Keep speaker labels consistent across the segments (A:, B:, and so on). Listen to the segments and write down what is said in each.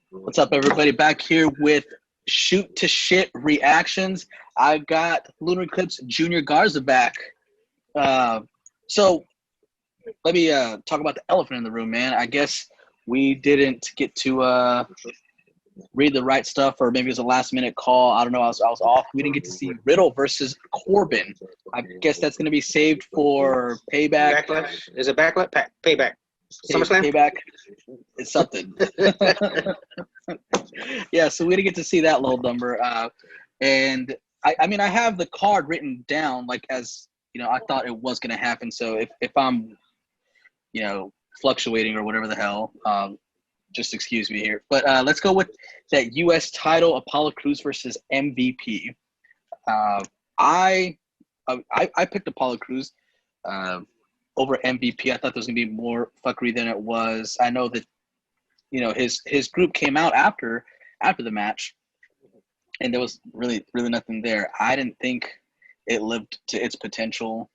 A: What's up, everybody? Back here with Shoot to Shit reactions. I've got Lunar Eclipse Junior Garza back. So let me talk about the elephant in the room, man. I guess we didn't get to read the right stuff, or maybe it was a last-minute call. I don't know. I was off. We didn't get to see Riddle versus Corbin. I guess that's going to be saved for Payback.
B: Backlash? Is it Backlash? Payback. SummerSlam?
A: Payback. It's something. Yeah, so we didn't get to see that little number. And I mean, I have the card written down, like, as, you know, I thought it was going to happen. So if I'm, you know, fluctuating or whatever the hell, just excuse me here. But let's go with that U.S. title, Apollo Crews versus MVP. I picked Apollo Crews over MVP. I thought there was going to be more fuckery than it was. I know that, you know, his group came out after the match, and there was really nothing there. I didn't think it lived to its potential.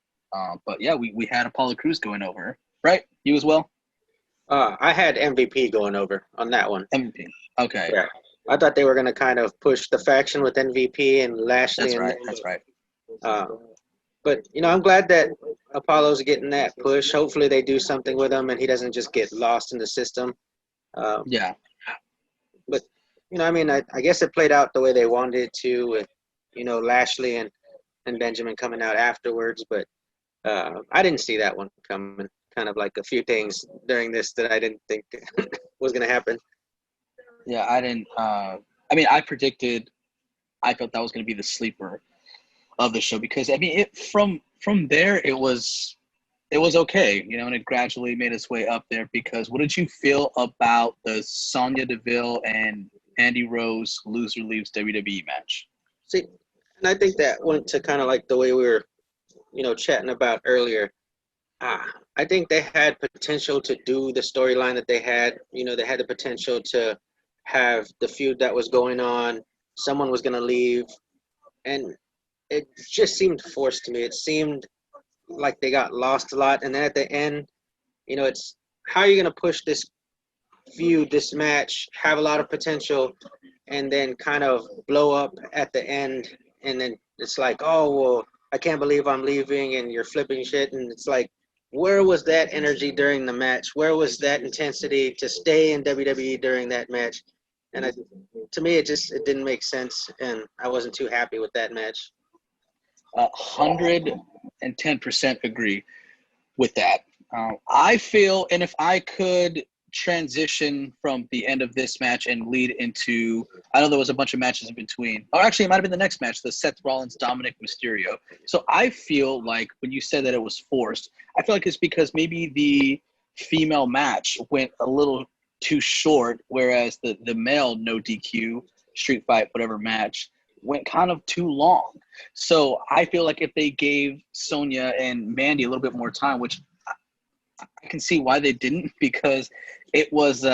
A: But yeah, we had Apollo Crews going over, right? You as well?
B: I had MVP going over on that one.
A: MVP. Okay.
B: Yeah. I thought they were going to kind of push the faction with MVP and Lashley.
A: That's right.
B: But, you know, I'm glad that Apollo's getting that push. Hopefully they do something with him and he doesn't just get lost in the system.
A: Yeah.
B: But, you know, I mean, I guess it played out the way they wanted it to, with, you know, Lashley and Benjamin coming out afterwards. But I didn't see that one coming. Kind of like a few things during this that I didn't think was going to happen.
A: Yeah, I didn't. I mean, I thought that was going to be the sleeper of the show, because I mean, from there it was okay, you know, and it gradually made its way up there. Because what did you feel about the Sonya Deville and Andy Rose loser leaves WWE match?
B: See, and I think that went to kind of like the way we were, you know, chatting about earlier. I think they had potential to do the storyline that they had. You know, they had the potential to have the feud that was going on. Someone was going to leave. And it just seemed forced to me. It seemed like they got lost a lot. And then at the end, you know, it's how are you going to push this feud, this match, have a lot of potential, and then kind of blow up at the end. And then it's like, oh, well, I can't believe I'm leaving, and you're flipping shit. And it's like, where was that energy during the match? Where was that intensity to stay in WWE during that match? And to me, it didn't make sense, and I wasn't too happy with that match.
A: 110% agree with that. I feel, and if I could transition from the end of this match and lead into, I know there was a bunch of matches in between. Or actually, it might have been the next match, the Seth Rollins Dominic Mysterio. So I feel like when you said that it was forced, I feel like it's because maybe the female match went a little too short, whereas the male no DQ street fight whatever match went kind of too long. So I feel like if they gave Sonya and Mandy a little bit more time, which I can see why they didn't, because it was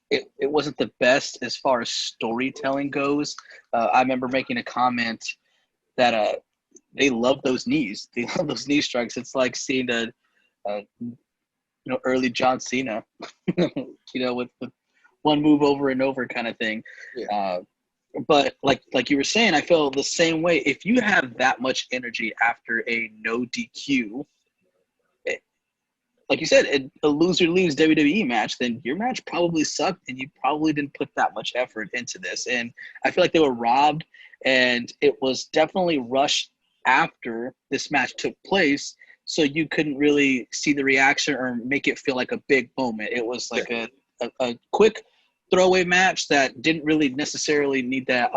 A: it wasn't the best as far as storytelling goes. I remember making a comment that they love those knees. They love those knee strikes. It's like seeing a you know, early John Cena, you know, with one move over and over kind of thing.
B: Yeah.
A: But like you were saying, I feel the same way. If you have that much energy after a no DQ, like you said, a loser leaves WWE match, then your match probably sucked and you probably didn't put that much effort into this. And I feel like they were robbed, and it was definitely rushed after this match took place, so you couldn't really see the reaction or make it feel like a big moment. It was like a quick throwaway match that didn't really necessarily need that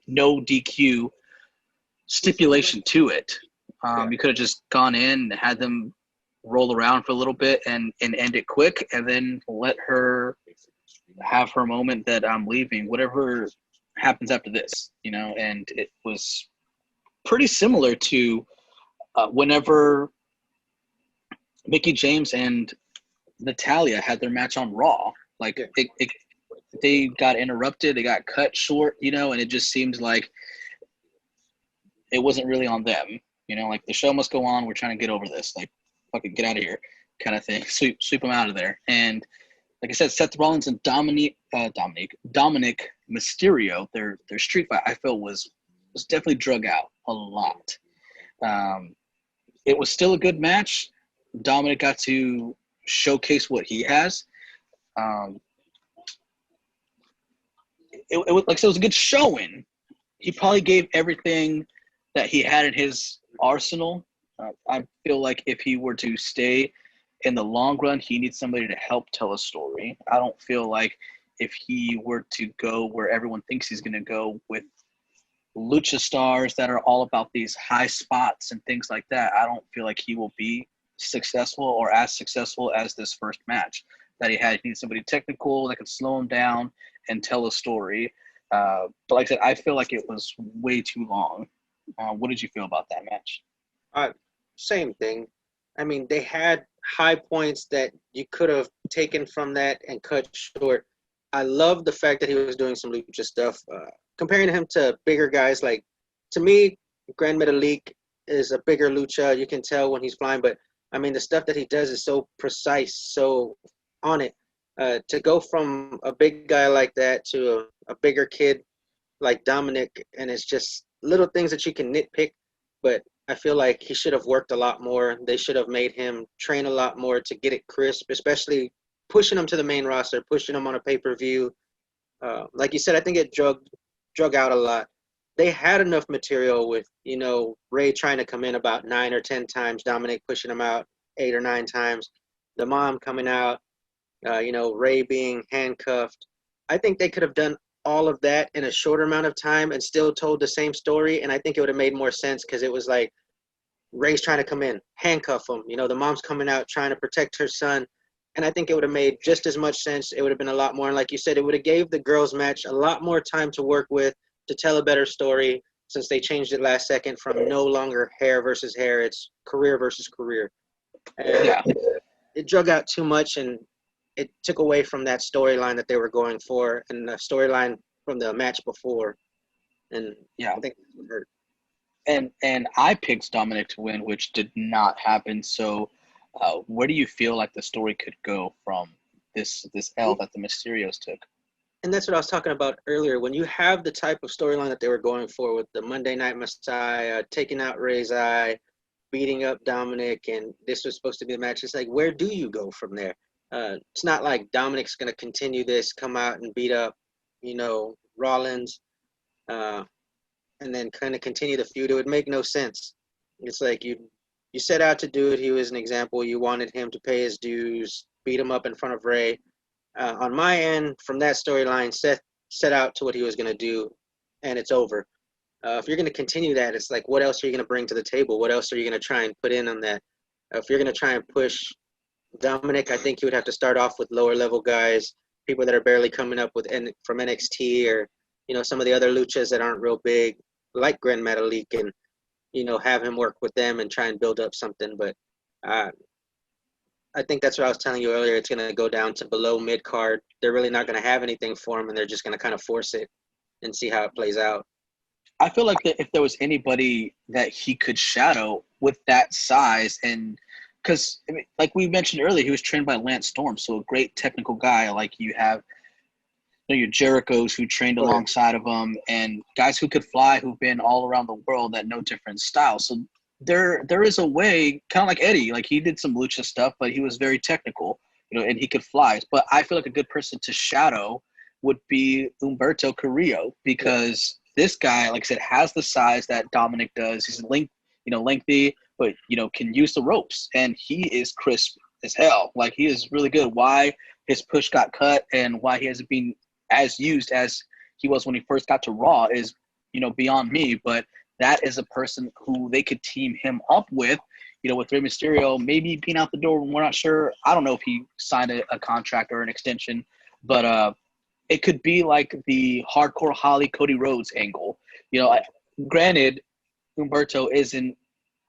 A: no DQ stipulation to it. You could have just gone in and had them roll around for a little bit and end it quick, and then let her have her moment that I'm leaving, whatever happens after this, you know. And it was pretty similar to whenever Mickie James and Natalya had their match on Raw. Like, they got interrupted, they got cut short, you know, and it just seems like it wasn't really on them, you know, like the show must go on, we're trying to get over this, like, fucking get out of here kind of thing, sweep them out of there. And like I said, Seth Rollins and Dominic Mysterio, their street fight, I feel was definitely drug out a lot. It was still a good match. Dominic got to showcase what he has. It was like, so it was a good showing. He probably gave everything that he had in his arsenal. I feel like if he were to stay in the long run, he needs somebody to help tell a story. I don't feel like if he were to go where everyone thinks he's going to go with lucha stars that are all about these high spots and things like that, I don't feel like he will be successful or as successful as this first match that he had. He needs somebody technical that can slow him down and tell a story. But like I said, I feel like it was way too long. What did you feel about that match?
B: Same thing. I mean, they had high points that you could have taken from that and cut short. I love the fact that he was doing some lucha stuff. Comparing him to bigger guys, like, to me, Grand Metalik is a bigger lucha. You can tell when he's flying, but I mean, the stuff that he does is so precise, so on it. To go from a big guy like that to a bigger kid like Dominic, and it's just little things that you can nitpick, but I feel like he should have worked a lot more. They should have made him train a lot more to get it crisp, especially pushing him to the main roster, pushing him on a pay-per-view. Like you said, I think it drug out a lot. They had enough material with, Ray trying to come in about 9 or 10 times, Dominic pushing him out 8 or 9 times, the mom coming out, Ray being handcuffed. I think they could have done all of that in a shorter amount of time and still told the same story, and I think it would have made more sense because it was like Ray's trying to come in, handcuff him. The mom's coming out trying to protect her son, and I think it would have made just as much sense. It would have been a lot more, and like you said, it would have gave the girls' match a lot more time to work with, to tell a better story, since they changed it last second from no longer hair versus hair, it's career versus career. And
A: Yeah.
B: it drug out too much, and it took away from that storyline that they were going for and the storyline from the match before. And
A: Yeah.
B: I think it hurt.
A: And I picked Dominic to win, which did not happen. So where do you feel like the story could go from this L that the Mysterios took?
B: And that's what I was talking about earlier. When you have the type of storyline that they were going for with the Monday Night Messiah, taking out Ray's eye, beating up Dominic, and this was supposed to be the match, it's like, where do you go from there? It's not like Dominic's going to continue this, come out and beat up, Rollins, and then kind of continue the feud. It would make no sense. It's like you set out to do it. He was an example. You wanted him to pay his dues, beat him up in front of Ray. On my end, from that storyline, Seth set out to what he was going to do, and it's over. If you're going to continue that, it's like, what else are you going to bring to the table? What else are you going to try and put in on that? If you're going to try and push Dominic, I think you would have to start off with lower level guys, people that are barely coming up from NXT, or some of the other luchas that aren't real big, like Grand Metalik, and have him work with them and try and build up something. But I think that's what I was telling you earlier. It's going to go down to below mid card. They're really not going to have anything for him, and they're just going to kind of force it and see how it plays out.
A: I feel like that if there was anybody that he could shadow with that size, and because like we mentioned earlier, he was trained by Lance Storm, so a great technical guy. Like you have your Jerichos who trained alongside of him, and guys who could fly, who've been all around the world that know different styles. So there is a way, kind of like Eddie, like he did some lucha stuff, but he was very technical, and he could fly. But I feel like a good person to shadow would be Humberto Carrillo, because this guy, like I said, has the size that Dominic does. He's lengthy, but can use the ropes, and he is crisp as hell. Like, he is really good. Why his push got cut and why he hasn't been as used as he was when he first got to Raw is beyond me. But that is a person who they could team him up with, with Rey Mysterio maybe being out the door. We're not sure. I don't know if he signed a contract or an extension, but it could be like the Hardcore Holly Cody Rhodes angle. Granted, Humberto isn't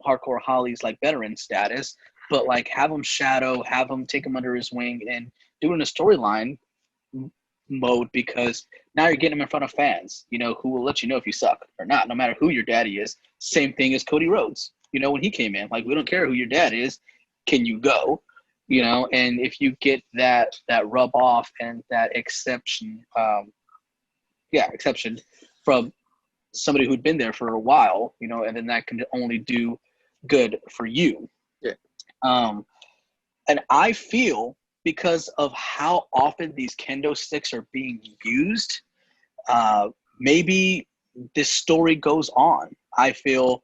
A: Hardcore Holly's like veteran status, but like have him shadow, have him take him under his wing, and do it in a storyline mode, because now you're getting him in front of fans, who will let you know if you suck or not, no matter who your daddy is. Same thing as Cody Rhodes. When he came in, like, we don't care who your dad is, can you go? And if you get that rub off and that exception, exception from somebody who'd been there for a while, and then that can only do good for you.
B: Yeah.
A: And I feel because of how often these kendo sticks are being used, maybe this story goes on. I feel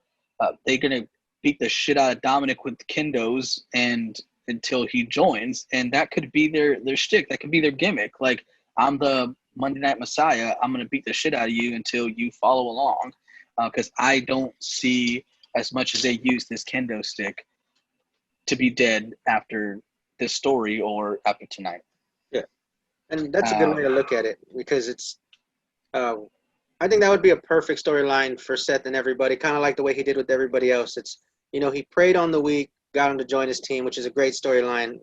A: they're going to beat the shit out of Dominic with kendos and until he joins, and that could be their shtick. That could be their gimmick. Like, I'm the Monday Night Messiah. I'm going to beat the shit out of you until you follow along, because I don't see, as much as they use this kendo stick, to be dead after this story or after tonight.
B: Yeah, and that's a good way to look at it, because it's I think that would be a perfect storyline for Seth and everybody, kind of like the way he did with everybody else. It's, he preyed on the weak, got him to join his team, which is a great storyline.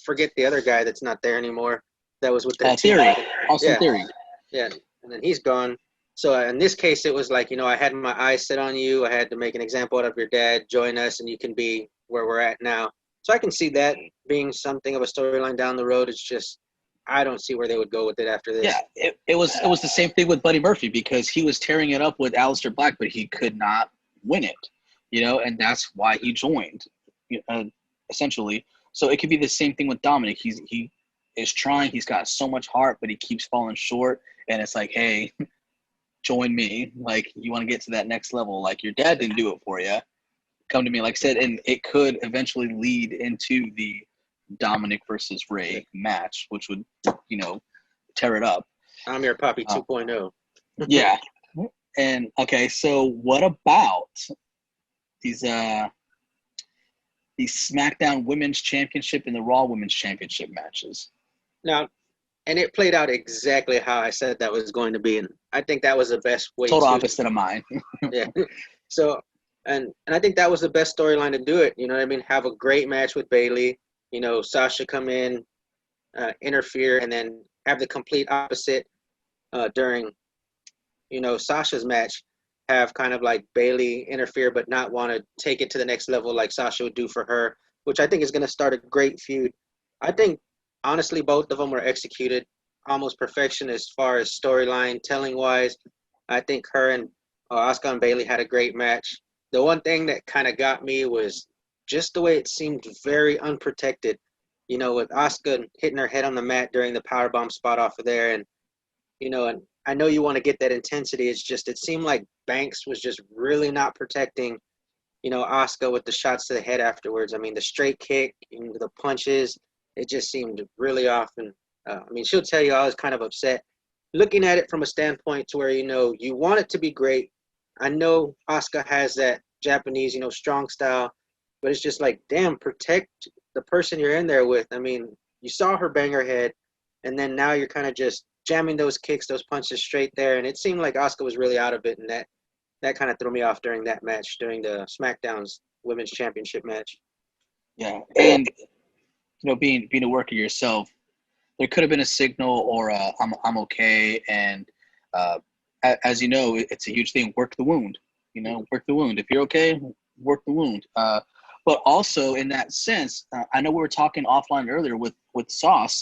B: Forget the other guy that's not there anymore that was with their team.
A: Theory. Also
B: yeah.
A: Theory.
B: Yeah, and then he's gone. So in this case, it was like, I had my eyes set on you. I had to make an example out of your dad. Join us, and you can be where we're at now. So I can see that being something of a storyline down the road. It's just, I don't see where they would go with it after this.
A: Yeah, it was the same thing with Buddy Murphy, because he was tearing it up with Aleister Black, but he could not win it, and that's why he joined, essentially. So it could be the same thing with Dominic. He is trying. He's got so much heart, but he keeps falling short. And it's like, hey, join me. Like, you want to get to that next level. Like, your dad didn't do it for you. Come to me, like I said, and it could eventually lead into the Dominic versus Ray match, which would, tear it up.
B: I'm your Poppy 2.0.
A: Yeah. And, okay, so what about these SmackDown Women's Championship and the Raw Women's Championship matches?
B: Now, and it played out exactly how I said that was going to be, and I think that was the best way.
A: Total opposite of mine.
B: Yeah. So, and I think that was the best storyline to do it. You know what I mean? Have a great match with Bayley. Sasha come in, interfere, and then have the complete opposite during, Sasha's match. Have kind of like Bayley interfere, but not want to take it to the next level like Sasha would do for her, which I think is going to start a great feud. I think, honestly, both of them were executed almost perfection as far as storyline telling wise. I think her and Asuka and Bayley had a great match. The one thing that kind of got me was just the way it seemed very unprotected, with Asuka hitting her head on the mat during the powerbomb spot off of there. And, and I know you want to get that intensity. It's just, it seemed like Banks was just really not protecting, Asuka with the shots to the head afterwards. I mean, the straight kick, the punches, it just seemed really off. And, she'll tell you I was kind of upset looking at it from a standpoint to where, you want it to be great. I know Asuka has that Japanese, strong style, but it's just like, damn, protect the person you're in there with. I mean, you saw her bang her head, and then now you're kind of just jamming those kicks, those punches straight there, and it seemed like Asuka was really out of it, and that kind of threw me off during that match, during the SmackDown's Women's Championship match.
A: Yeah, and being a worker yourself, there could have been a signal or a, I'm okay, and as you know, it's a huge thing. Work the wound, work the wound. If you're okay, work the wound. But also in that sense, I know we were talking offline earlier with Sauce.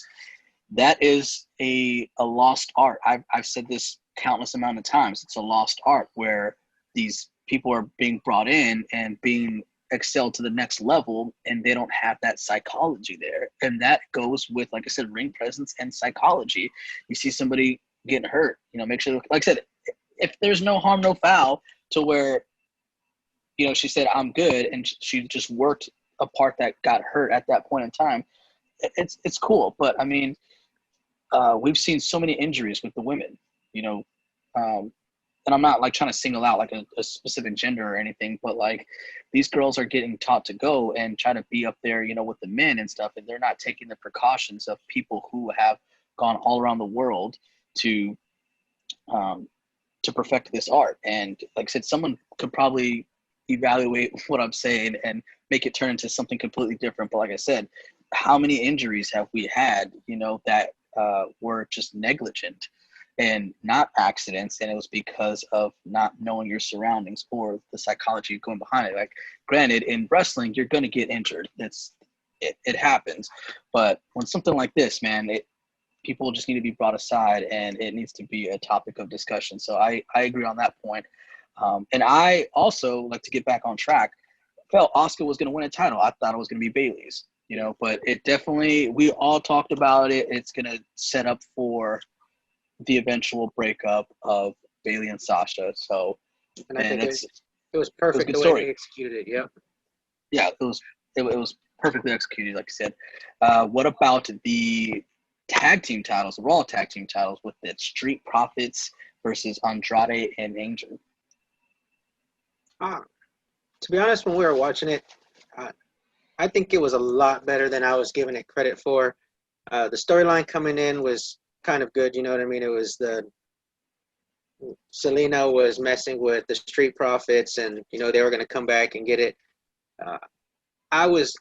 A: That is a lost art. I've said this countless amount of times. It's a lost art where these people are being brought in and being excelled to the next level, and they don't have that psychology there. And that goes with, like I said, ring presence and psychology. You see somebody getting hurt, make sure, like I said, if there's no harm, no foul, to where, she said, I'm good, and she just worked a part that got hurt at that point in time, it's cool. But, I mean, we've seen so many injuries with the women, and I'm not like trying to single out like a specific gender or anything, but like these girls are getting taught to go and try to be up there, with the men and stuff, and they're not taking the precautions of people who have gone all around the world to perfect this art. And like I said, someone could probably evaluate what I'm saying and make it turn into something completely different. But like I said, how many injuries have we had, that were just negligent and not accidents, and it was because of not knowing your surroundings or the psychology going behind it. Like, granted, in wrestling, you're going to get injured. it happens. But when something like this, man, people just need to be brought aside, and it needs to be a topic of discussion. So I agree on that point. And I also, like, to get back on track, felt Asuka was going to win a title. I thought it was going to be Bayley's, but it definitely, we all talked about it. It's going to set up for the eventual breakup of Bayley and Sasha. So,
B: and I think it was perfect the way they executed it. Yep.
A: Yeah, it was perfectly executed, like I said. What about the tag team titles, the Raw tag team titles, with the Street Profits versus Andrade and Angel?
B: To be honest, when we were watching it, I think it was a lot better than I was giving it credit for. The storyline coming in was kind of good, you know what I mean? It was Selena was messing with the Street Profits, and they were going to come back and get it. I was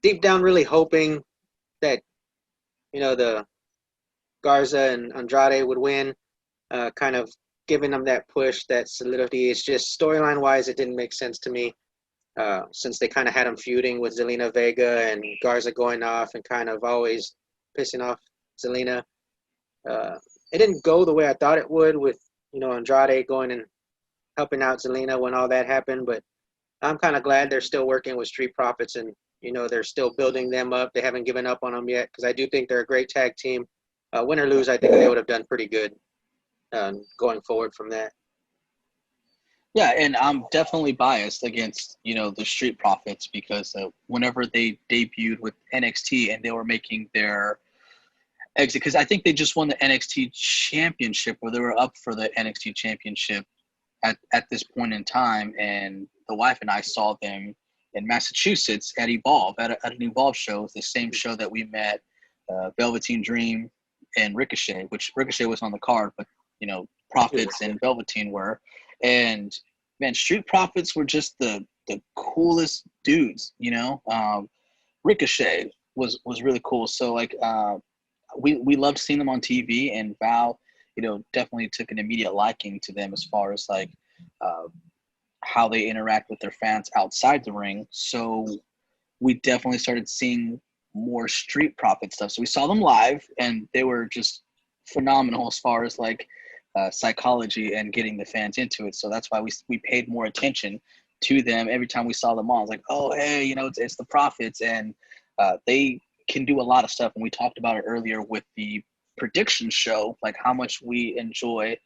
B: deep down really hoping that the Garza and Andrade would win, kind of giving them that push, that solidity. It's just storyline wise, it didn't make sense to me, since they kind of had them feuding with Zelina Vega and Garza going off and kind of always pissing off Zelina. It didn't go the way I thought it would, with Andrade going and helping out Zelina when all that happened. But I'm kind of glad they're still working with Street Profits, and they're still building them up. They haven't given up on them yet, because I do think they're a great tag team. Win or lose, I think they would have done pretty good going forward from that.
A: Yeah, and I'm definitely biased against, the Street Profits, because whenever they debuted with NXT and they were making their exit, because I think they just won the NXT Championship, or they were up for the NXT Championship at this point in time, and the wife and I saw them in Massachusetts at Evolve, at an Evolve show. It was the same show that we met Velveteen Dream and Ricochet, which Ricochet was on the card, but Profits and Velveteen were. And man, Street Profits were just the coolest dudes. Ricochet was really cool. So like, we loved seeing them on TV, and Val, definitely took an immediate liking to them as far as like how they interact with their fans outside the ring. So we definitely started seeing more Street Profit stuff. So we saw them live, and they were just phenomenal as far as like psychology and getting the fans into it. So that's why we paid more attention to them every time we saw them on. It's like, oh, hey, it's the Profits, and they can do a lot of stuff. And we talked about it earlier with the prediction show, like how much we enjoy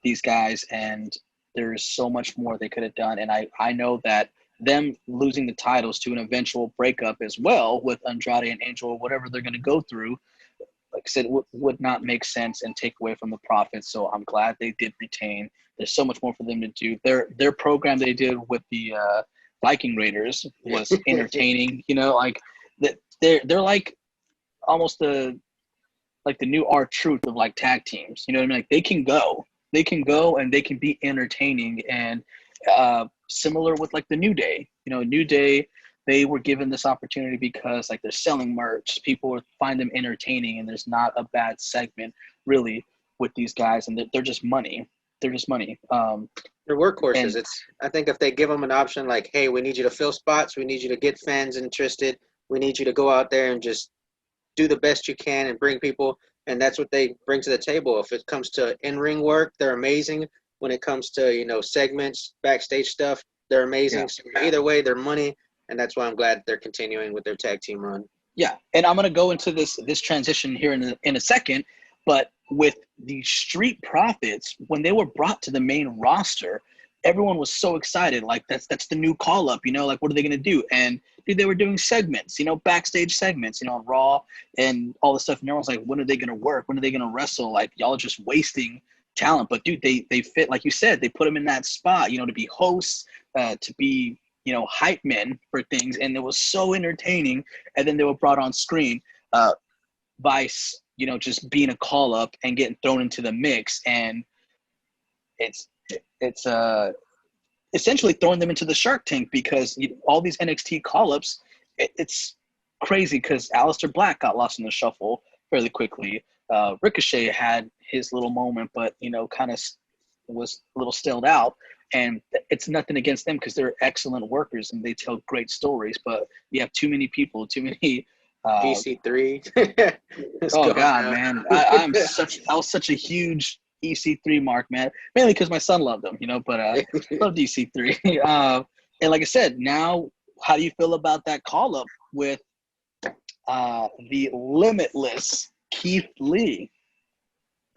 A: these guys, and there's so much more they could have done. And I know that them losing the titles to an eventual breakup as well with Andrade and Angel, or whatever they're going to go through, like I said, would not make sense and take away from the Profits. So I'm glad they did retain. There's so much more for them to do. Their program they did with the Viking Raiders was entertaining. Like they're like almost the new R-Truth of like tag teams. You know what I mean? Like they can go and they can be entertaining, and similar with like the New Day. New Day, they were given this opportunity because like they're selling merch. People find them entertaining, and there's not a bad segment really with these guys, and they're just money. They're just money.
B: They're workhorses. I think if they give them an option like, hey, we need you to fill spots, we need you to get fans interested, we need you to go out there and just do the best you can and bring people, and that's what they bring to the table. If it comes to in-ring work, they're amazing. When it comes to segments, backstage stuff, they're amazing. Yeah. So either way, they're money, and that's why I'm glad they're continuing with their tag team run.
A: Yeah, and I'm going to go into this transition here in a second, but with the Street Profits, when they were brought to the main roster, everyone was so excited. Like that's the new call up, like what are they going to do? And dude, they were doing segments, backstage segments, on Raw and all this stuff. And everyone's like, when are they going to work? When are they going to wrestle? Like y'all are just wasting talent. But dude, they fit, like you said, they put them in that spot, to be hosts, to be, hype men for things. And it was so entertaining. And then they were brought on screen by, just being a call up and getting thrown into the mix. And it's essentially throwing them into the Shark Tank, because all these NXT call-ups, it's crazy because Aleister Black got lost in the shuffle fairly quickly. Ricochet had his little moment, but, kind of was a little stalled out. And it's nothing against them because they're excellent workers and they tell great stories. But you have too many people, too many.
B: EC3.
A: Oh God, man, I was such a huge EC3 mark, man. Mainly because my son loved them, But loved EC3. And like I said, now how do you feel about that call up with the limitless Keith Lee?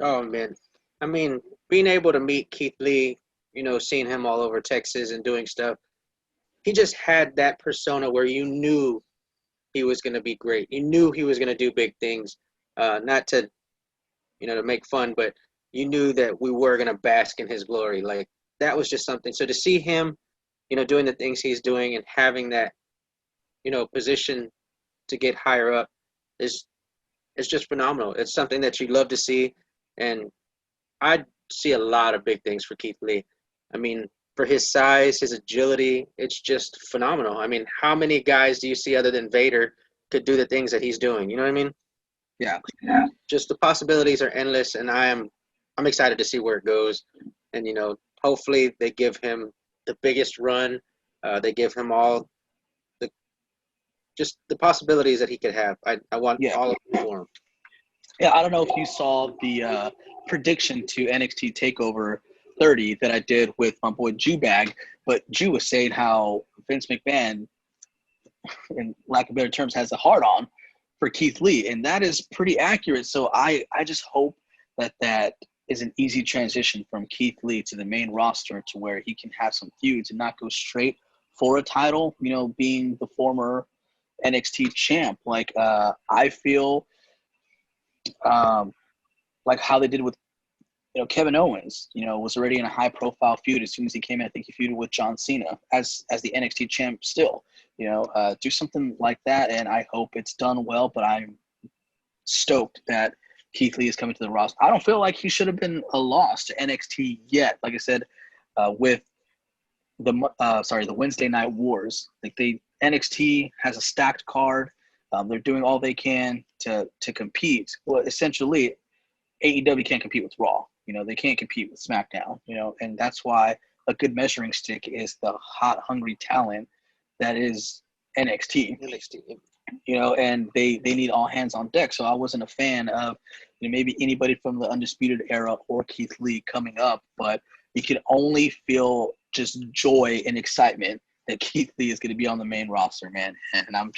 B: Oh man, I mean, being able to meet Keith Lee, seeing him all over Texas and doing stuff, he just had that persona where you knew he was going to be great. You knew he was going to do big things. Not to, to make fun, but you knew that we were going to bask in his glory. Like, that was just something. So to see him, doing the things he's doing and having that, position to get higher up is just phenomenal. It's something that you love to see. And I see a lot of big things for Keith Lee. I mean, for his size, his agility, it's just phenomenal. I mean, how many guys do you see other than Vader could do the things that he's doing? You know what I mean?
A: Yeah.
B: Just the possibilities are endless, and I'm excited to see where it goes. And hopefully they give him the biggest run. They give him all the possibilities that he could have. I want all of them for him.
A: Yeah, I don't know if you saw the prediction to NXT TakeOver 30 that I did with my boy Jewbag, but Jew was saying how Vince McMahon, in lack of better terms, has a hard-on for Keith Lee, and that is pretty accurate. So I just hope that is an easy transition from Keith Lee to the main roster to where he can have some feuds and not go straight for a title, being the former NXT champ. Like, I feel like how they did with Kevin Owens, was already in a high-profile feud as soon as he came in. I think he feuded with John Cena as the NXT champ still. Do something like that, and I hope it's done well, but I'm stoked that Keith Lee is coming to the roster. I don't feel like he should have been a loss to NXT yet. Like I said, with the Wednesday Night Wars, like NXT has a stacked card. They're doing all they can to compete. Well, essentially, AEW can't compete with Raw. They can't compete with SmackDown. And that's why a good measuring stick is the hot, hungry talent that is NXT. And they need all hands on deck. So I wasn't a fan of maybe anybody from the Undisputed Era or Keith Lee coming up, but you can only feel just joy and excitement that Keith Lee is going to be on the main roster, man. And I'm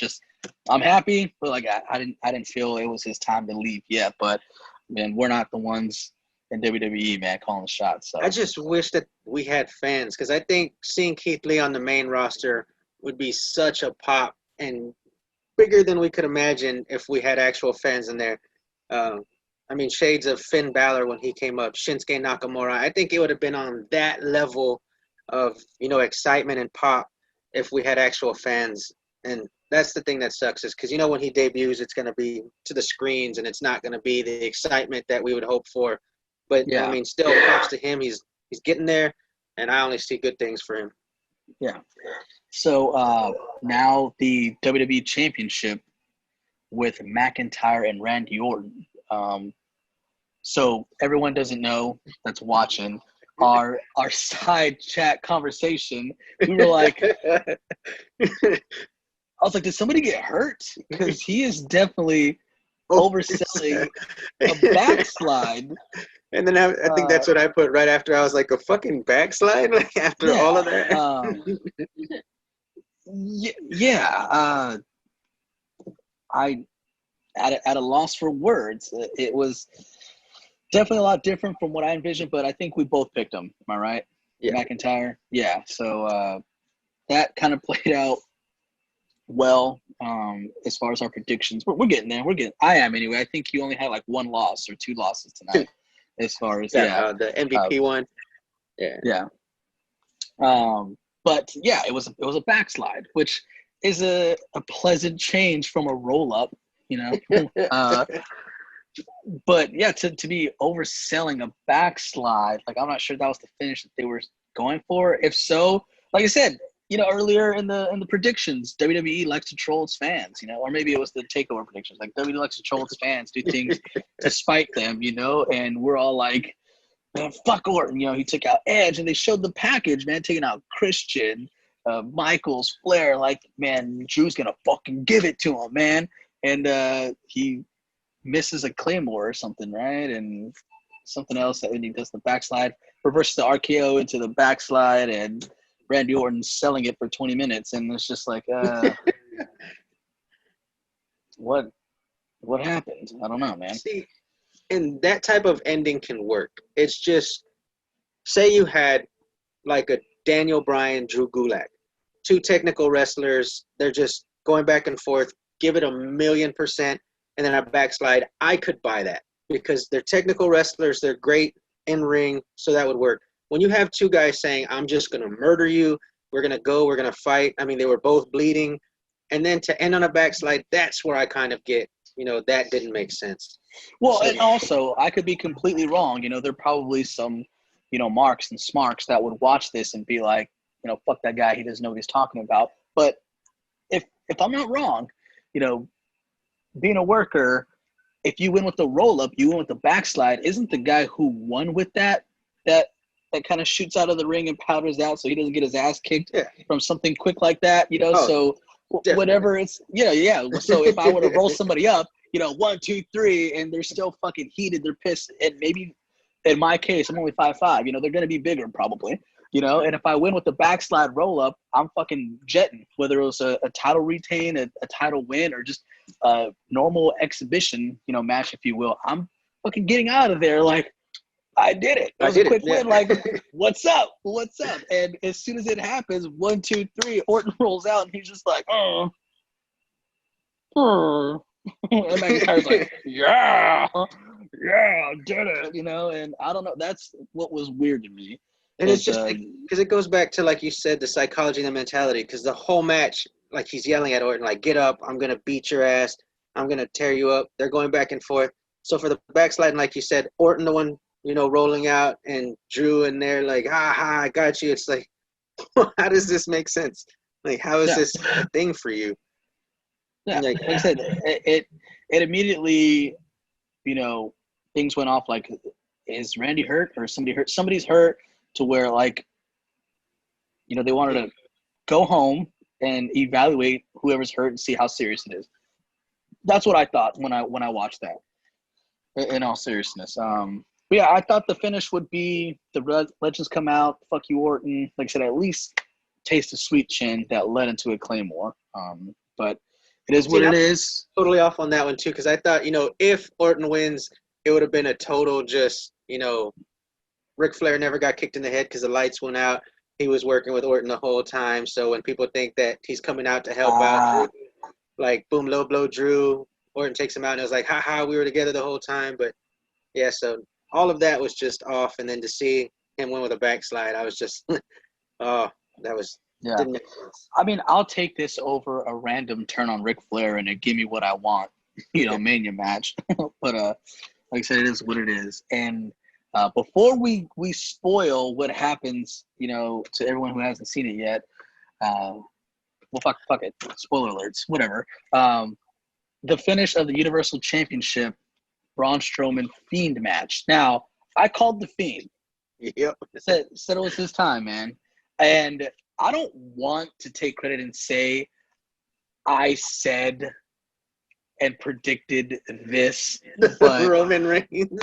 A: happy, but like I didn't feel it was his time to leave yet. But man, we're not the ones in WWE, man, calling the shots. So
B: I just wish that we had fans, because I think seeing Keith Lee on the main roster would be such a pop and bigger than we could imagine if we had actual fans in there. I mean, shades of Finn Balor when he came up, Shinsuke Nakamura. I think it would have been on that level of, excitement and pop if we had actual fans. And that's the thing that sucks, is because, when he debuts, it's going to be to the screens and it's not going to be the excitement that we would hope for. But, I mean, still props to him. He's getting there, and I only see good things for him.
A: Yeah. So now the WWE Championship with McIntyre and Randy Orton. So everyone doesn't know that's watching our side chat conversation. We were like, I was like, did somebody get hurt? Because he is definitely overselling a backslide.
B: And then I think that's what I put right after. I was like, a fucking backslide? Like, after all of that?
A: I at a loss for words. It was definitely a lot different from what I envisioned, but I think we both picked him. Am I right?
B: Yeah.
A: McIntyre? Yeah. So that kind of played out well as far as our predictions. We're getting there. I am anyway. I think you only had like one loss or two losses tonight as far as
B: the MVP one.
A: Yeah. But yeah, it was a backslide, which is a pleasant change from a roll up, but yeah, to be overselling a backslide, like I'm not sure that was the finish that they were going for. If so, like I said, earlier in the predictions, WWE likes to troll its fans, or maybe it was the takeover predictions. Like WWE likes to troll its fans, do things to spite them, and we're all like, man, fuck Orton. You know, he took out Edge, and they showed the package, man, taking out Christian, Michaels, Flair. Like, man, Drew's gonna fucking give it to him, man. And he misses a Claymore or something, right? And something else, and he does the backslide, reverses the RKO into the backslide, and Randy Orton's selling it for 20 minutes. And it's just like, what happened? I don't know, man.
B: See, and that type of ending can work. It's just, say you had like a Daniel Bryan, Drew Gulak, two technical wrestlers. They're just going back and forth. Give it 1,000,000%, and then a backslide. I could buy that because they're technical wrestlers. They're great in ring, so that would work. When you have two guys saying, "I'm just gonna murder you. We're gonna go. We're gonna fight." I mean, they were both bleeding, and then to end on a backslide, that's where I kind of get, that didn't make sense.
A: Well, and also, I could be completely wrong. There are probably some, marks and smarks that would watch this and be like, fuck that guy. He doesn't know what he's talking about. But if I'm not wrong, being a worker, if you win with the roll-up, you win with the backslide. Isn't the guy who won with that kind of shoots out of the ring and powders out so he doesn't get his ass kicked from something quick like that? So definitely. Whatever it's, yeah. So if I were to roll somebody up, 1, 2, 3, and they're still fucking heated, they're pissed, and maybe in my case, I'm only 5'5", they're going to be bigger probably, and if I win with the backslide roll up, I'm fucking jetting, whether it was a title retain, a title win, or just a normal exhibition, match, if you will. I'm fucking getting out of there like, I did it. It was a quick win. Like, what's up? And as soon as it happens, 1, 2, 3, Orton rolls out, and he's just like, and McIntyre's like, yeah, did it, and I don't know. That's what was weird to me.
B: And it's just because it goes back to, like you said, the psychology and the mentality, because the whole match, like, he's yelling at Orton, like, get up, I'm going to beat your ass, I'm going to tear you up. They're going back and forth. So for the backsliding, like you said, Orton the one, rolling out, and Drew in there like, I got you. It's like, how does this make sense? Like, how is this a thing for you?
A: Yeah, like I said, it immediately, things went off like, is Randy hurt or somebody hurt? Somebody's hurt, to where, like, they wanted to go home and evaluate whoever's hurt and see how serious it is. That's what I thought when I watched that, in all seriousness. But yeah, I thought the finish would be the Legends come out, fuck you, Orton. Like I said, at least taste a sweet chin that led into a Claymore. But it is what it is.
B: Totally off on that one, too, because I thought, if Orton wins, it would have been a total just, Ric Flair never got kicked in the head because the lights went out. He was working with Orton the whole time. So when people think that he's coming out to help out, like, boom, low blow Drew, Orton takes him out, and it was like, we were together the whole time. But, yeah, so all of that was just off. And then to see him win with a backslide, I was just, that was – didn't make sense.
A: I mean, I'll take this over a random turn on Ric Flair and a give me what I want, Mania match. But like I said, it is what it is. And before we spoil what happens, to everyone who hasn't seen it yet, well, fuck it. Spoiler alerts, whatever. The finish of the Universal Championship, Braun Strowman Fiend match. Now, I called the Fiend.
B: Yep.
A: Said it was his time, man. And I don't want to take credit and say I said and predicted this, but
B: Roman Reigns.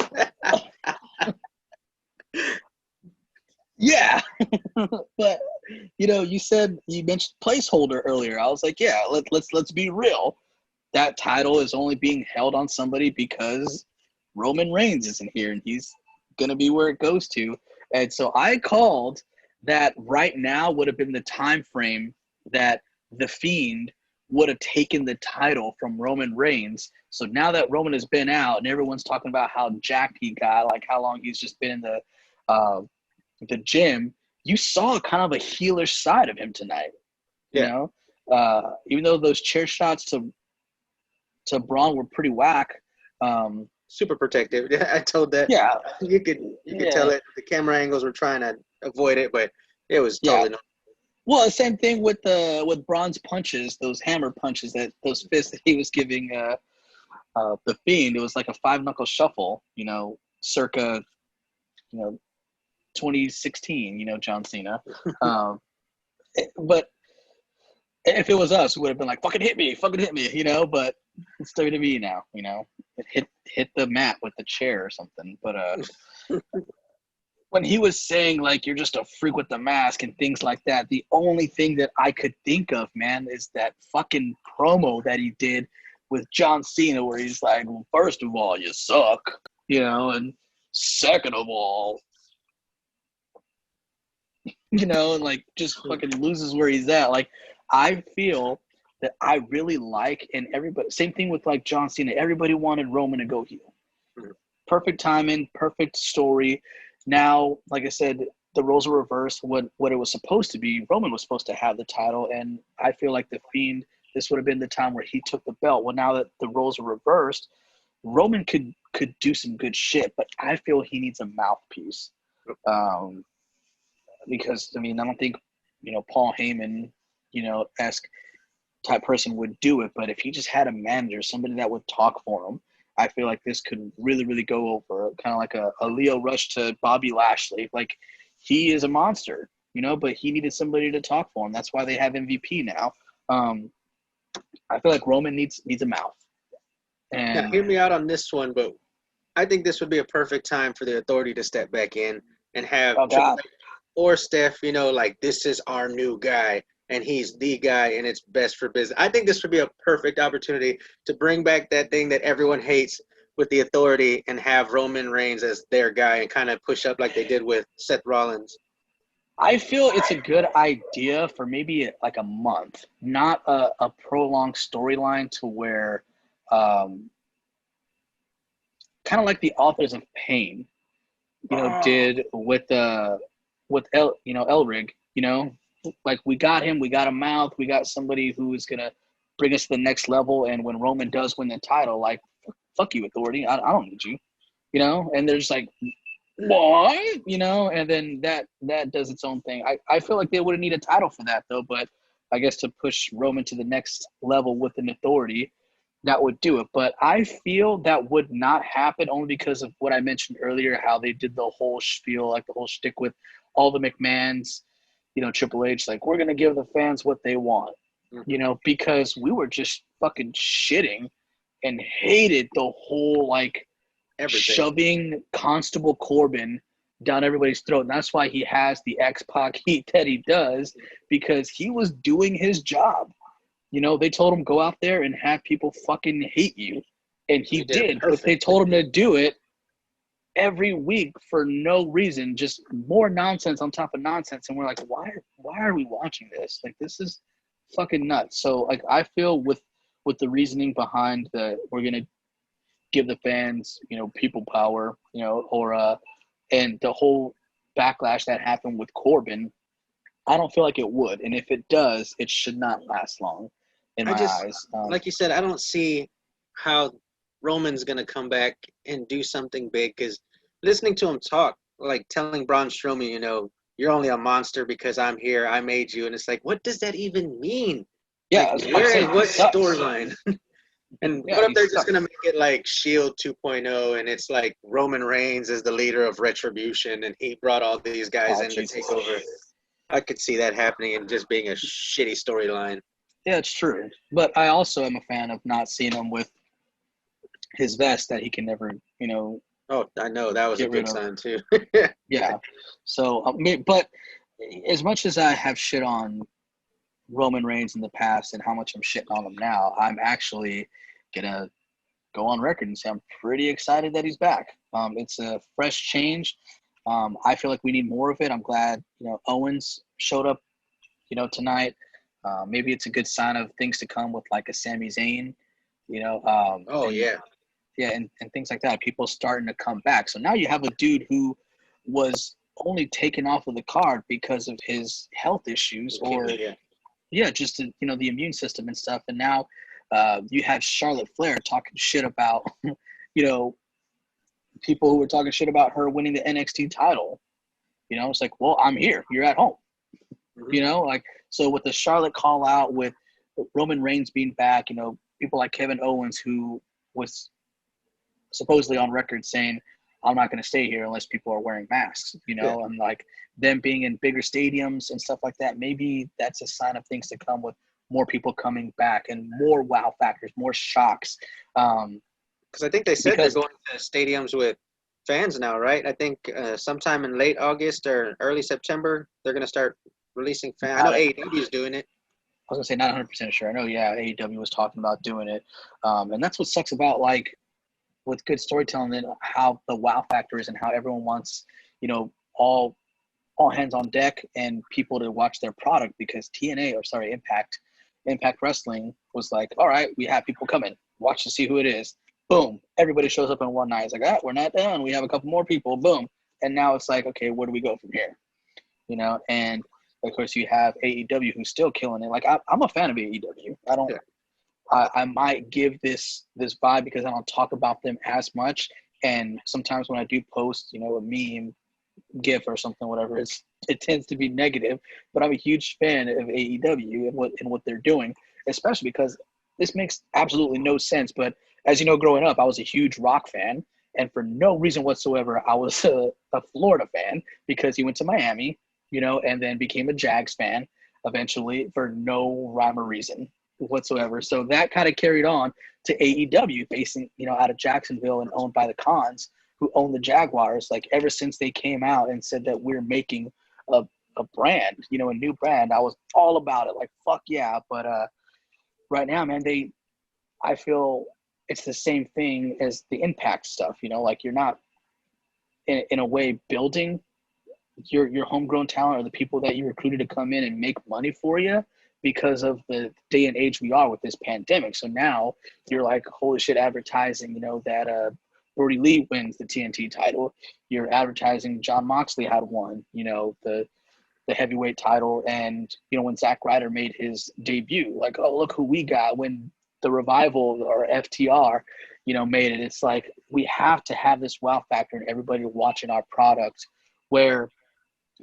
A: Yeah. But you mentioned placeholder earlier. I was like, yeah, let's be real. That title is only being held on somebody because Roman Reigns isn't here, and he's gonna be where it goes to. And so I called that right now would have been the time frame that the Fiend would have taken the title from Roman Reigns. So now that Roman has been out and everyone's talking about how jacked he got, like how long he's just been in the gym, you saw kind of a healer side of him tonight.
B: Yeah.
A: Even though those chair shots to Braun were pretty whack.
B: Super protective. I told that.
A: Yeah.
B: You could tell it. The camera angles were trying to avoid it, but it was totally normal.
A: Well, the same thing with Braun's punches, those hammer punches, those fists that he was giving the Fiend. It was like a 5-knuckle shuffle, circa, 2016, John Cena. But if it was us, we would have been like, fucking hit me, but it's WWE now, hit the mat with the chair or something. But when he was saying, like, you're just a freak with the mask and things like that, the only thing that I could think of, man, is that fucking promo that he did with John Cena where he's like, well, first of all, you suck, and second of all, like, just fucking loses where he's at. Like, I feel that I really like, and everybody, same thing with, like, John Cena. Everybody wanted Roman to go heel. Perfect timing, perfect story. Now, like I said, the roles are reversed. What it was supposed to be, Roman was supposed to have the title, and I feel like The Fiend, this would have been the time where he took the belt. Well, now that the roles are reversed, Roman could do some good shit, but I feel he needs a mouthpiece. Because, I don't think, Paul Heyman, esque type person would do it, but if he just had a manager, somebody that would talk for him, I feel like this could really, really go over, kind of like a Leo Rush to Bobby Lashley. Like, he is a monster, but he needed somebody to talk for him. That's why they have MVP now. I feel like Roman needs a mouth. And
B: now, hear me out on this one, but I think this would be a perfect time for the Authority to step back in and have Triple H or Steph, like, this is our new guy, and he's the guy, and it's best for business. I think this would be a perfect opportunity to bring back that thing that everyone hates with the Authority and have Roman Reigns as their guy and kind of push up like they did with Seth Rollins.
A: I feel it's a good idea for maybe like a month, not a prolonged storyline to where kind of like the Authors of Pain, did with Elrig, like, we got him, we got a mouth, we got somebody who is going to bring us to the next level. And when Roman does win the title, like, fuck you, Authority. I don't need you, and they're just like, what? And then that does its own thing. I feel like they wouldn't need a title for that, though, but I guess to push Roman to the next level with an Authority, that would do it. But I feel that would not happen only because of what I mentioned earlier, how they did the whole spiel, like the whole shtick with all the McMahons, Triple H, like, we're going to give the fans what they want, because we were just fucking shitting and hated the whole, like, everything, shoving Constable Corbin down everybody's throat. And that's why he has the X-Pac heat that he does, because he was doing his job. They told him, go out there and have people fucking hate you. And he did, but they told him to do it every week for no reason, just more nonsense on top of nonsense. And we're like, why are we watching this? Like, this is fucking nuts. So, like, I feel with the reasoning behind we're going to give the fans, people power, or and the whole backlash that happened with Corbin, I don't feel like it would. And if it does, it should not last long in my eyes.
B: Like you said, I don't see how Roman's going to come back and do something big, because listening to him talk, like telling Braun Strowman, you're only a monster because I'm here, I made you. And it's like, what does that even mean?
A: Yeah.
B: Like, what storyline? And what if they're just going to make it like Shield 2.0 and it's like Roman Reigns is the leader of Retribution and he brought all these guys in to take over? I could see that happening and just being a shitty storyline.
A: Yeah, it's true. But I also am a fan of not seeing him with his vest that he can never,
B: Oh, I know. That was a good sign, too.
A: Yeah. So, but as much as I have shit on Roman Reigns in the past and how much I'm shitting on him now, I'm actually going to go on record and say I'm pretty excited that he's back. It's a fresh change. I feel like we need more of it. I'm glad, Owens showed up, tonight. Maybe it's a good sign of things to come with like a Sami Zayn, and things like that. People starting to come back. So now you have a dude who was only taken off of the card because of his health issues just the immune system and stuff. And now you have Charlotte Flair talking shit about, people who were talking shit about her winning the NXT title. It's like, well, I'm here. You're at home. Mm-hmm. So with the Charlotte call out, with Roman Reigns being back, people like Kevin Owens, who was supposedly on record saying, I'm not going to stay here unless people are wearing masks, you know, and like them being in bigger stadiums and stuff like that. Maybe that's a sign of things to come with more people coming back and more wow factors, more shocks.
B: Because I think they said they're going to stadiums with fans now, right? I think sometime in late August or early September, they're going to start releasing fans. I know AEW is doing it.
A: I was going to say not 100% sure. I know, yeah, AEW was talking about doing it. And that's what sucks about, like, with good storytelling and how the wow factor is and how everyone wants, you know, all hands on deck and people to watch their product, because Impact Wrestling was like, all right, we have people coming. Watch to see who it is. Boom. Everybody shows up in one night. It's like, we're not done. We have a couple more people. Boom. And now it's like, okay, where do we go from here? You know, and of course you have AEW who's still killing it. Like I'm a fan of AEW. I might give this vibe because I don't talk about them as much. And sometimes when I do post, you know, a meme, GIF or something, whatever, it tends to be negative. But I'm a huge fan of AEW and what they're doing, especially because this makes absolutely no sense. But as you know, growing up, I was a huge Rock fan. And for no reason whatsoever, I was a Florida fan because he went to Miami, you know, and then became a Jags fan eventually for no rhyme or reason whatsoever. So that kind of carried on to AEW, basing, you know, out of Jacksonville and owned by the Khans, who own the Jaguars. Like ever since they came out and said that we're making a brand, you know, a new brand, I was all about it. Like, fuck yeah. But right now, man, I feel it's the same thing as the Impact stuff, you know, like you're not in a way building your homegrown talent or the people that you recruited to come in and make money for you because of the day and age we are with this pandemic. So now you're like, holy shit, advertising, you know, that Brody Lee wins the TNT title. You're advertising John Moxley had won, you know, the heavyweight title. And, you know, when Zack Ryder made his debut, like, oh, look who we got. When the Revival or FTR, you know, made it, it's like we have to have this wow factor and everybody watching our product, where,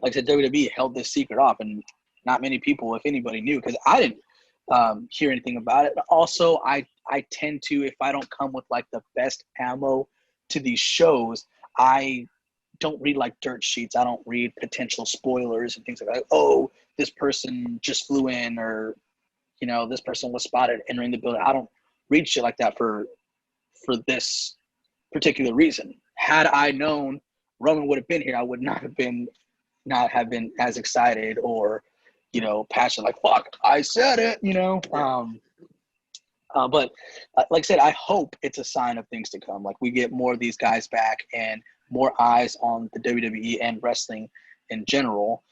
A: like I said, WWE held this secret off and not many people, if anybody, knew, because I didn't hear anything about it. Also, I tend to, if I don't come with like the best ammo to these shows, I don't read like dirt sheets. I don't read potential spoilers and things like that. Oh, this person just flew in, or, you know, this person was spotted entering the building. I don't read shit like that for this particular reason. Had I known Roman would have been here, I would not have been as excited or, you know, passionate, like, fuck, I said it, you know. But like I said, I hope it's a sign of things to come. Like we get more of these guys back and more eyes on the WWE and wrestling in general,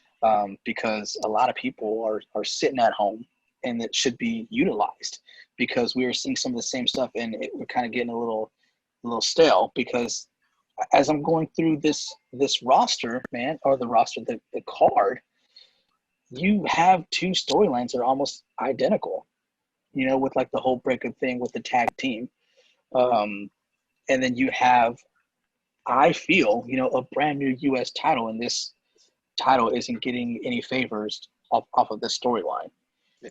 A: because a lot of people are sitting at home and it should be utilized, because we were seeing some of the same stuff and we're kind of getting a little stale, because as I'm going through this roster, man, or the card, you have two storylines that are almost identical, you know, with like the whole breakup thing with the tag team. And then you have, I feel, you know, a brand new U.S. title, and this title isn't getting any favors off of this storyline.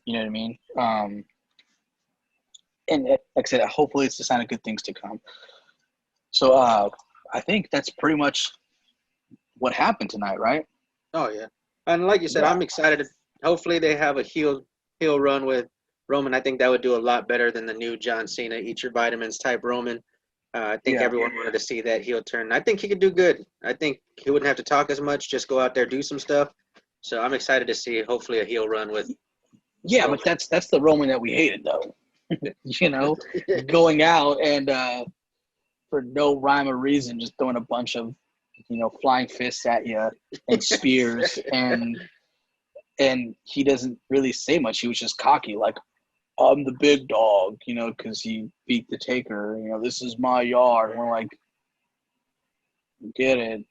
A: You know what I mean? And like I said, hopefully it's a sign of good things to come. So I think that's pretty much what happened tonight, right?
B: Oh, yeah. And like you said, I'm excited. Hopefully they have a heel run with Roman. I think that would do a lot better than the new John Cena, eat your vitamins type Roman. I think everyone wanted to see that heel turn. I think he could do good. I think he wouldn't have to talk as much, just go out there, do some stuff. So I'm excited to see hopefully a heel run with
A: Roman. But that's the Roman that we hated, though. You know, going out and for no rhyme or reason, just throwing a bunch of, you know, flying fists at you and spears, and he doesn't really say much. He was just cocky, like, I'm the big dog, you know, because he beat the Taker. You know, this is my yard. And we're like, get it.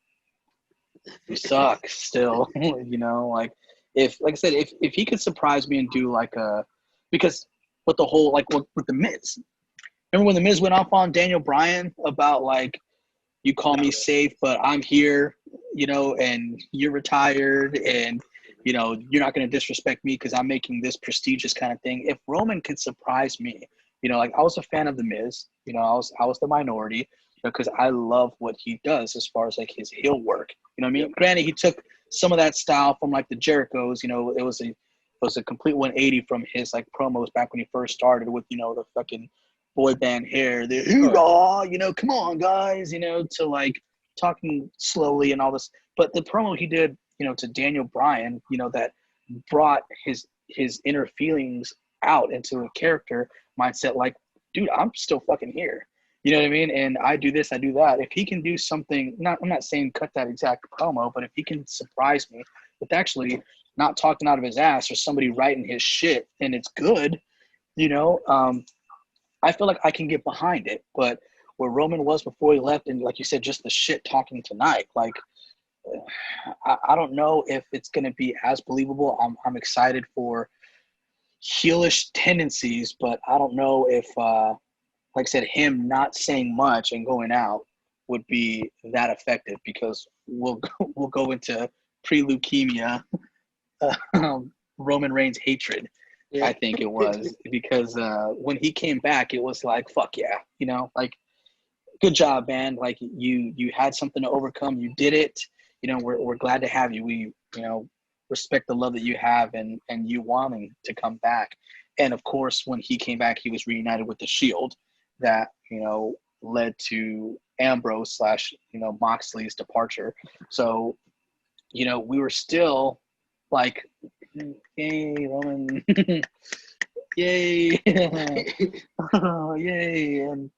A: You suck still, you know, like I said, if he could surprise me and do like because with the whole, like with the Miz, remember when the Miz went off on Daniel Bryan about like, you call me safe, but I'm here, you know, and you're retired, and, you know, you're not going to disrespect me because I'm making this prestigious kind of thing. If Roman could surprise me, you know, like I was a fan of the Miz, you know, I was the minority. because I love what he does as far as like his heel work. You know what I mean? Granted, he took some of that style from like the Jerichos. You know, it was a complete 180 from his like promos back when he first started with, you know, the fucking boy band hair, the hoorah, you know, come on guys, you know, to like talking slowly and all this. But the promo he did, you know, to Daniel Bryan, you know, that brought his inner feelings out into a character mindset. Like, dude, I'm still fucking here. You know what I mean? And I do this, I do that. If he can do something, I'm not saying cut that exact promo, but if he can surprise me with actually not talking out of his ass or somebody writing his shit and it's good, you know, I feel like I can get behind it. But where Roman was before he left, and like you said, just the shit talking tonight, like, I don't know if it's going to be as believable. I'm excited for heelish tendencies, but I don't know if, like I said, him not saying much and going out would be that effective, because we'll go into pre-leukemia Roman Reigns hatred. I think it was, because when he came back, it was like, fuck yeah, you know, like, good job, man. Like, you had something to overcome. You did it. You know, we're glad to have you. We, you know, respect the love that you have and you wanting to come back. And of course, when he came back, he was reunited with the Shield that, you know, led to Ambrose / you know, Moxley's departure. So, you know, we were still like, yay, Roman, yay, oh, yay. And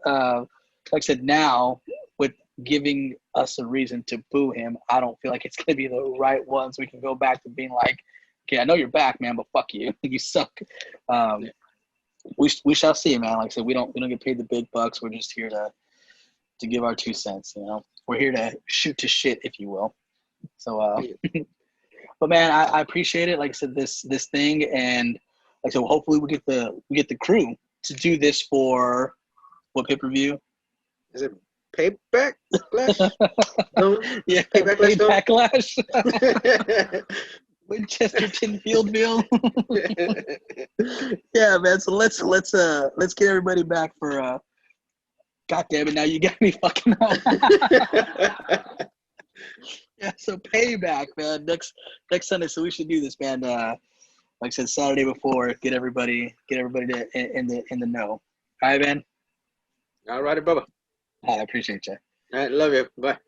A: like I said, now with giving us a reason to boo him, I don't feel like it's going to be the right ones. We can go back to being like, okay, I know you're back, man, but fuck you. You suck. We shall see, man. Like I said, we don't get paid the big bucks. We're just here to give our 2 cents, you know. We're here to shoot to shit, if you will. So, but man, I appreciate it. Like I said, this thing, and like I said, hopefully we get the crew to do this for what pay-per-view?
B: Is it Payback Clash? No?
A: Yeah, Payback Clash. Winchester Fieldville. Yeah, man. So let's get everybody back for God damn it! Now you got me fucking up. Yeah, so Payback, man. Next Sunday. So we should do this, man. Like I said, Saturday before. Get everybody in the know. All right, man.
B: All righty, brother.
A: I appreciate you.
B: All right, love you. Bye.